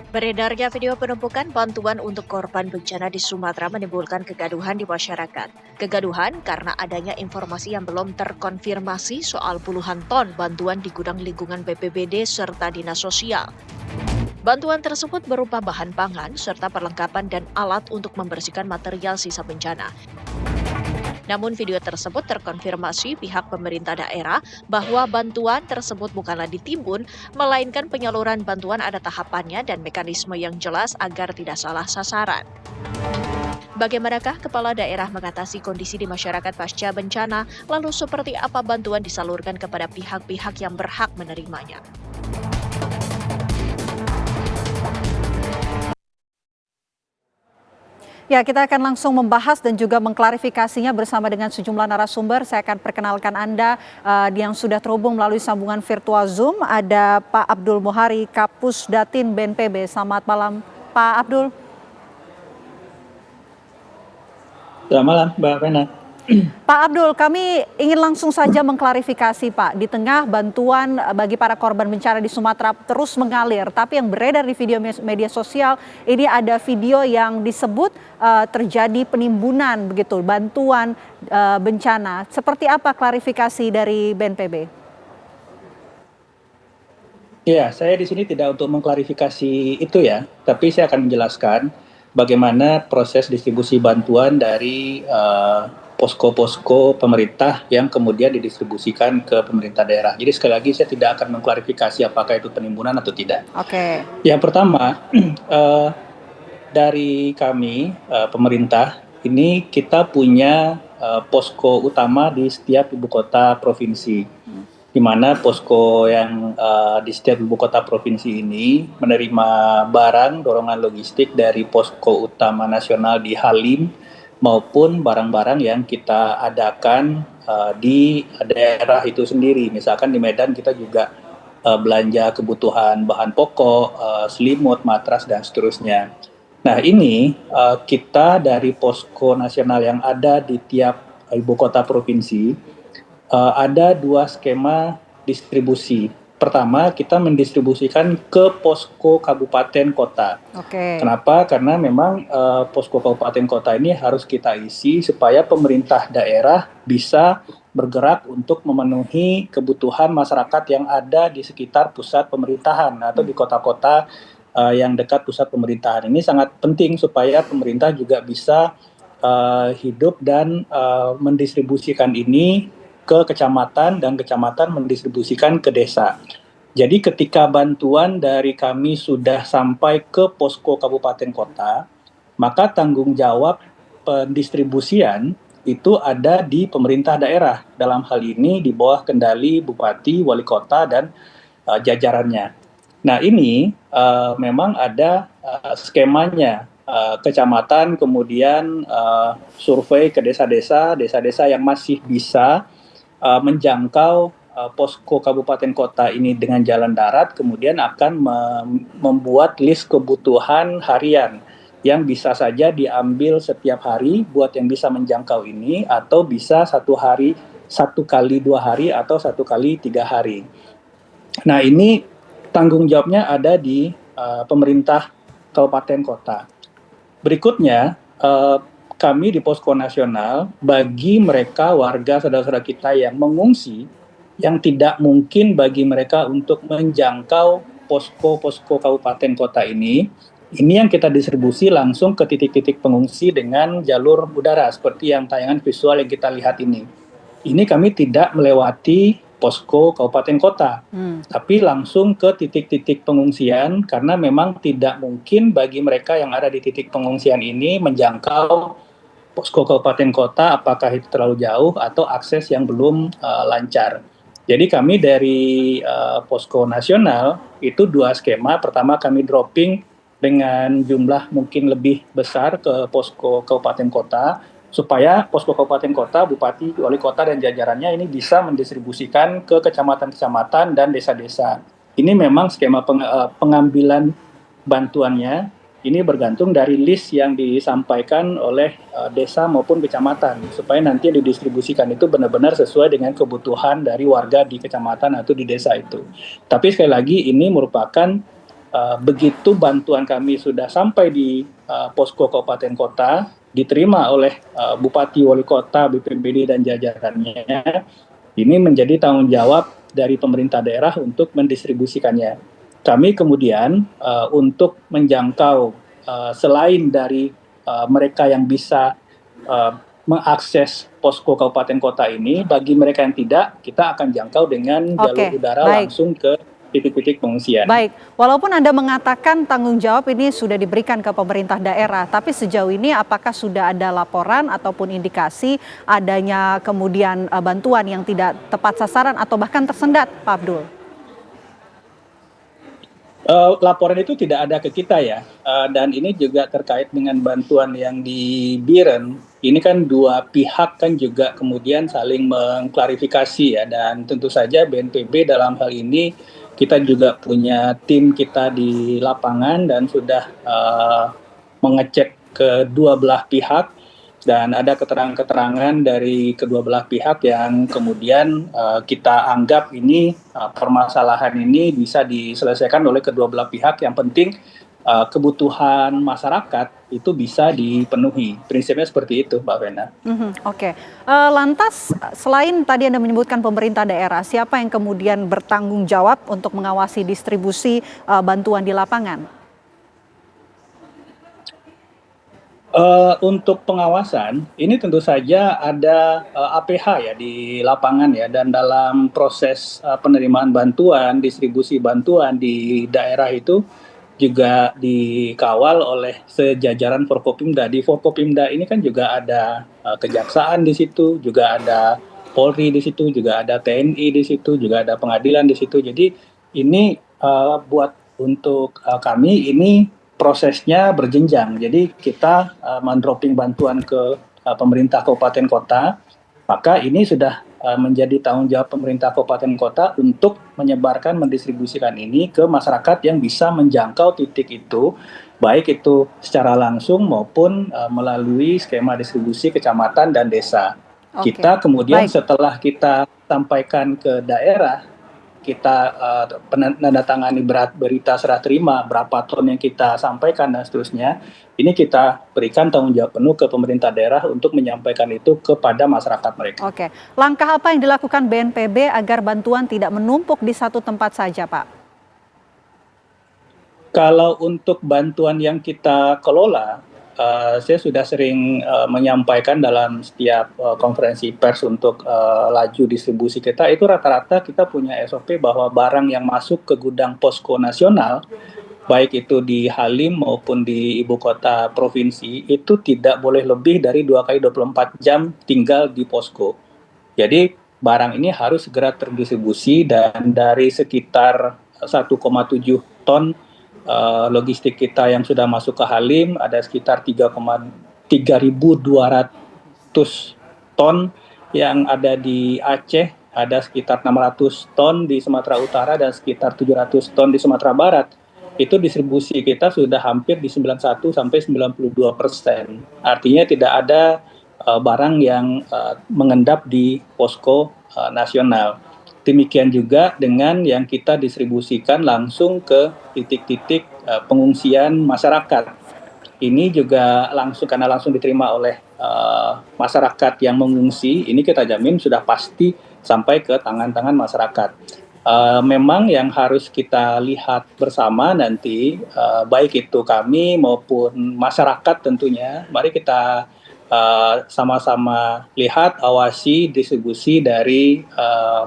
Beredarnya video penumpukan bantuan untuk korban bencana di Sumatera menimbulkan kegaduhan di masyarakat. Kegaduhan karena adanya informasi yang belum terkonfirmasi soal puluhan ton bantuan di gudang lingkungan BPBD serta Dinas Sosial. Bantuan tersebut berupa bahan pangan serta perlengkapan dan alat untuk membersihkan material sisa bencana. Namun video tersebut terkonfirmasi pihak pemerintah daerah bahwa bantuan tersebut bukanlah ditimbun, melainkan penyaluran bantuan ada tahapannya dan mekanisme yang jelas agar tidak salah sasaran. Bagaimanakah kepala daerah mengatasi kondisi di masyarakat pasca bencana, lalu seperti apa bantuan disalurkan kepada pihak-pihak yang berhak menerimanya? Ya, kita akan langsung membahas dan juga mengklarifikasinya bersama dengan sejumlah narasumber. Saya akan perkenalkan Anda yang sudah terhubung melalui sambungan virtual Zoom. Ada Pak Abdul Muhari, Kapus Datin BNPB. Selamat malam, Pak Abdul. Selamat malam, Mbak Vena. Pak Abdul, kami ingin langsung saja mengklarifikasi Pak, di tengah bantuan bagi para korban bencana di Sumatera terus mengalir, tapi yang beredar di video media sosial ini ada video yang disebut terjadi penimbunan begitu, bantuan bencana. Seperti apa klarifikasi dari BNPB? Ya, saya di sini tidak untuk mengklarifikasi itu ya, tapi saya akan menjelaskan bagaimana proses distribusi bantuan dari posko-posko pemerintah yang kemudian didistribusikan ke pemerintah daerah. Jadi sekali lagi saya tidak akan mengklarifikasi apakah itu penimbunan atau tidak. Oke. Yang pertama, dari kami pemerintah ini kita punya posko utama di setiap ibu kota provinsi, di mana posko yang di setiap ibu kota provinsi ini menerima barang dorongan logistik dari posko utama nasional di Halim maupun barang-barang yang kita adakan di daerah itu sendiri. Misalkan di Medan kita juga belanja kebutuhan bahan pokok, selimut, matras, dan seterusnya. Nah ini kita dari posko nasional yang ada di tiap ibu kota provinsi ada dua skema distribusi. Pertama, kita mendistribusikan ke posko kabupaten kota. Oke. Kenapa? Karena memang posko kabupaten kota ini harus kita isi supaya pemerintah daerah bisa bergerak untuk memenuhi kebutuhan masyarakat yang ada di sekitar pusat pemerintahan atau di kota-kota yang dekat pusat pemerintahan. Ini sangat penting supaya pemerintah juga bisa hidup dan mendistribusikan ini ke kecamatan dan kecamatan mendistribusikan ke desa. Jadi ketika bantuan dari kami sudah sampai ke posko kabupaten kota, maka tanggung jawab pendistribusian itu ada di pemerintah daerah. Dalam hal ini di bawah kendali bupati, wali kota, dan jajarannya. Nah ini memang ada skemanya. Kecamatan kemudian survei ke desa-desa, desa-desa yang masih bisa menjangkau posko kabupaten kota ini dengan jalan darat, kemudian akan membuat list kebutuhan harian yang bisa saja diambil setiap hari buat yang bisa menjangkau ini, atau bisa satu hari, 1 kali 2 hari, atau 1 kali 3 hari. Nah ini tanggung jawabnya ada di pemerintah kabupaten kota. Berikutnya kami di Posko Nasional, bagi mereka warga saudara-saudara kita yang mengungsi, yang tidak mungkin bagi mereka untuk menjangkau posko-posko kabupaten kota ini yang kita distribusi langsung ke titik-titik pengungsi dengan jalur udara, seperti yang tayangan visual yang kita lihat ini. Ini kami tidak melewati posko kabupaten kota, tapi langsung ke titik-titik pengungsian, karena memang tidak mungkin bagi mereka yang ada di titik pengungsian ini menjangkau posko kabupaten kota, apakah itu terlalu jauh atau akses yang belum lancar. Jadi kami dari posko nasional itu dua skema. Pertama kami dropping dengan jumlah mungkin lebih besar ke posko kabupaten kota, supaya posko kabupaten kota, bupati, wali kota, dan jajarannya ini bisa mendistribusikan ke kecamatan-kecamatan dan desa-desa. Ini memang skema pengambilan bantuannya ini bergantung dari list yang disampaikan oleh desa maupun kecamatan, supaya nanti yang didistribusikan itu benar-benar sesuai dengan kebutuhan dari warga di kecamatan atau di desa itu. Tapi sekali lagi ini merupakan begitu bantuan kami sudah sampai di posko kabupaten kota, diterima oleh Bupati, Wali Kota, BPBD dan jajarannya, ini menjadi tanggung jawab dari pemerintah daerah untuk mendistribusikannya. Kami kemudian untuk menjangkau selain dari mereka yang bisa mengakses posko kabupaten kota ini, bagi mereka yang tidak, kita akan jangkau dengan jalur udara langsung ke titik-titik pengungsian. Baik, walaupun Anda mengatakan tanggung jawab ini sudah diberikan ke pemerintah daerah, tapi sejauh ini apakah sudah ada laporan ataupun indikasi adanya kemudian bantuan yang tidak tepat sasaran atau bahkan tersendat, Pak Abdul? Laporan itu tidak ada ke kita ya, dan ini juga terkait dengan bantuan yang di Biren. Ini kan dua pihak kan juga kemudian saling mengklarifikasi ya, dan tentu saja BNPB dalam hal ini kita juga punya tim kita di lapangan dan sudah mengecek kedua belah pihak, dan ada keterangan-keterangan dari kedua belah pihak yang kemudian kita anggap ini permasalahan ini bisa diselesaikan oleh kedua belah pihak. Yang penting kebutuhan masyarakat itu bisa dipenuhi. Prinsipnya seperti itu, Mbak Vena. Oke. Lantas selain tadi Anda menyebutkan pemerintah daerah, siapa yang kemudian bertanggung jawab untuk mengawasi distribusi bantuan di lapangan? Untuk pengawasan, ini tentu saja ada APH ya di lapangan ya, dan dalam proses penerimaan bantuan, distribusi bantuan di daerah itu juga dikawal oleh sejajaran Forkopimda. Di Forkopimda ini kan juga ada kejaksaan di situ, juga ada Polri di situ, juga ada TNI di situ, juga ada pengadilan di situ. Jadi ini buat untuk kami ini prosesnya berjenjang. Jadi kita mendropping bantuan ke pemerintah kabupaten kota, maka ini sudah menjadi tanggung jawab pemerintah kabupaten kota untuk menyebarkan, mendistribusikan ini ke masyarakat yang bisa menjangkau titik itu, baik itu secara langsung maupun melalui skema distribusi kecamatan dan desa. Kita kemudian setelah kita sampaikan ke daerah, kita menandatangani berita serah terima berapa ton yang kita sampaikan dan seterusnya, ini kita berikan tanggung jawab penuh ke pemerintah daerah untuk menyampaikan itu kepada masyarakat mereka. Oke, langkah apa yang dilakukan BNPB agar bantuan tidak menumpuk di satu tempat saja, Pak? Kalau untuk bantuan yang kita kelola, saya sudah sering menyampaikan dalam setiap konferensi pers untuk laju distribusi kita, itu rata-rata kita punya SOP bahwa barang yang masuk ke gudang posko nasional, baik itu di Halim maupun di ibu kota provinsi, itu tidak boleh lebih dari 2x24 jam tinggal di posko. Jadi barang ini harus segera terdistribusi, dan dari sekitar 1,7 ton logistik kita yang sudah masuk ke Halim, ada sekitar 3.200 ton yang ada di Aceh, ada sekitar 600 ton di Sumatera Utara dan sekitar 700 ton di Sumatera Barat. Itu distribusi kita sudah hampir di 91 sampai 92%. Artinya tidak ada barang yang mengendap di posko nasional. Demikian juga dengan yang kita distribusikan langsung ke titik-titik pengungsian masyarakat. Ini juga karena langsung diterima oleh masyarakat yang mengungsi, ini kita jamin sudah pasti sampai ke tangan-tangan masyarakat. Memang yang harus kita lihat bersama nanti, baik itu kami maupun masyarakat tentunya, mari kita sama-sama lihat, awasi distribusi dari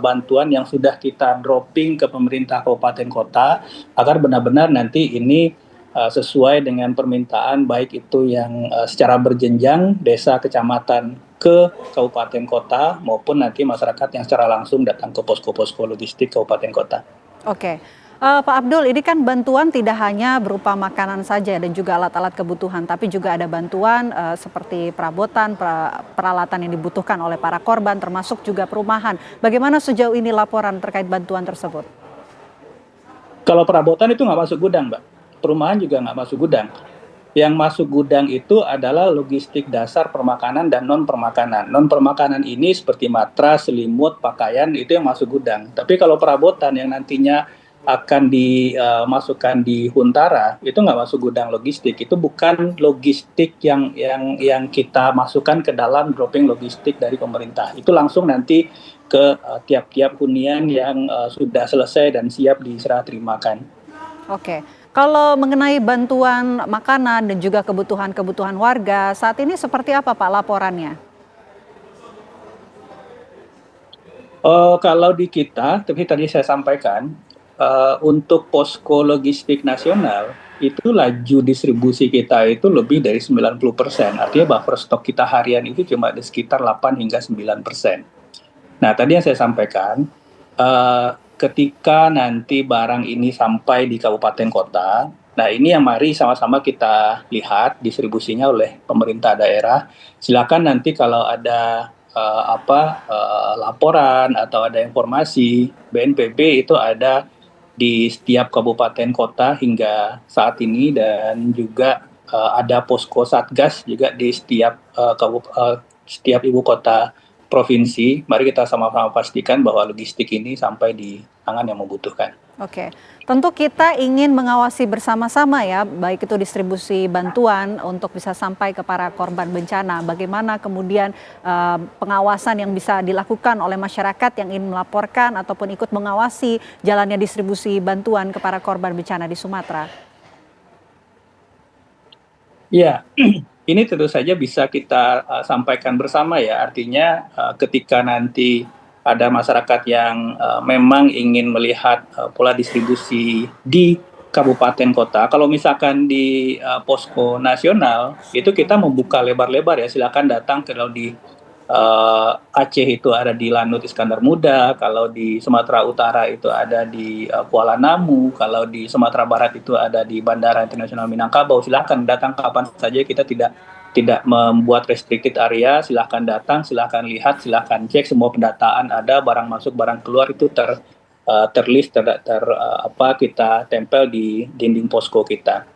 bantuan yang sudah kita dropping ke pemerintah kabupaten kota, agar benar-benar nanti ini sesuai dengan permintaan, baik itu yang secara berjenjang desa kecamatan ke kabupaten kota maupun nanti masyarakat yang secara langsung datang ke posko-posko logistik kabupaten kota. Oke. Pak Abdul, ini kan bantuan tidak hanya berupa makanan saja dan juga alat-alat kebutuhan, tapi juga ada bantuan seperti perabotan, peralatan yang dibutuhkan oleh para korban, termasuk juga perumahan. Bagaimana sejauh ini laporan terkait bantuan tersebut? Kalau perabotan itu nggak masuk gudang, Mbak. Perumahan juga nggak masuk gudang. Yang masuk gudang itu adalah logistik dasar permakanan dan non-permakanan. Non-permakanan ini seperti matras, selimut, pakaian, itu yang masuk gudang. Tapi kalau perabotan yang nantinya akan dimasukkan di Huntara, itu nggak masuk gudang logistik. Itu bukan logistik yang kita masukkan ke dalam dropping logistik dari pemerintah. Itu langsung nanti ke tiap-tiap hunian yang sudah selesai dan siap diserah terimakan. Oke, kalau mengenai bantuan makanan dan juga kebutuhan-kebutuhan warga, saat ini seperti apa Pak laporannya? Kalau di kita, tapi tadi saya sampaikan, untuk posko logistik nasional, itu laju distribusi kita itu lebih dari 90%. Artinya buffer stok kita harian itu cuma di sekitar 8 hingga 9%. Nah, tadi yang saya sampaikan, ketika nanti barang ini sampai di kabupaten kota, nah ini yang mari sama-sama kita lihat distribusinya oleh pemerintah daerah. Silakan nanti kalau ada laporan atau ada informasi, BNPB itu ada di setiap kabupaten kota hingga saat ini, dan juga ada posko satgas juga di setiap ibu kota provinsi. Mari kita sama-sama pastikan bahwa logistik ini sampai di tangan yang membutuhkan. Oke, tentu kita ingin mengawasi bersama-sama ya, baik itu distribusi bantuan untuk bisa sampai ke para korban bencana. Bagaimana kemudian pengawasan yang bisa dilakukan oleh masyarakat yang ingin melaporkan ataupun ikut mengawasi jalannya distribusi bantuan ke para korban bencana di Sumatera. Ya, ini tentu saja bisa kita sampaikan bersama ya. Artinya ketika nanti ada masyarakat yang memang ingin melihat pola distribusi di kabupaten kota. Kalau misalkan di posko nasional itu kita membuka lebar-lebar ya. Silakan datang. Kalau di Aceh itu ada di Lanut Iskandar Muda, kalau di Sumatera Utara itu ada di Kuala Namu, kalau di Sumatera Barat itu ada di Bandara Internasional Minangkabau. Silakan datang kapan saja, kita tidak membuat restricted area. Silahkan datang, silahkan lihat, silahkan cek semua pendataan ada, barang masuk barang keluar itu terlist kita tempel di dinding posko kita.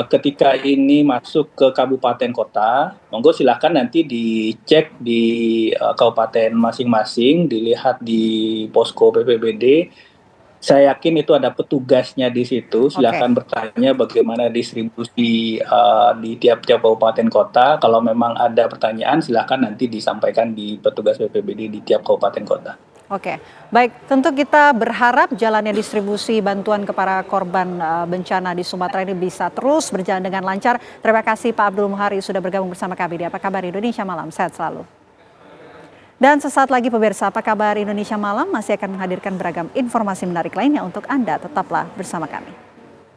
Ketika ini masuk ke kabupaten kota, monggo silahkan nanti dicek di kabupaten masing-masing, dilihat di posko BPBD. Saya yakin itu ada petugasnya di situ. Silakan bertanya bagaimana distribusi di tiap-tiap kabupaten kota. Kalau memang ada pertanyaan, silakan nanti disampaikan di petugas BPBD di tiap kabupaten kota. Oke, baik. Tentu kita berharap jalannya distribusi bantuan kepada korban bencana di Sumatera ini bisa terus berjalan dengan lancar. Terima kasih Pak Abdul Muhari sudah bergabung bersama kami di Apa Kabar Indonesia Malam. Sehat selalu. Dan sesaat lagi pemirsa, Apa Kabar Indonesia Malam masih akan menghadirkan beragam informasi menarik lainnya untuk Anda. Tetaplah bersama kami.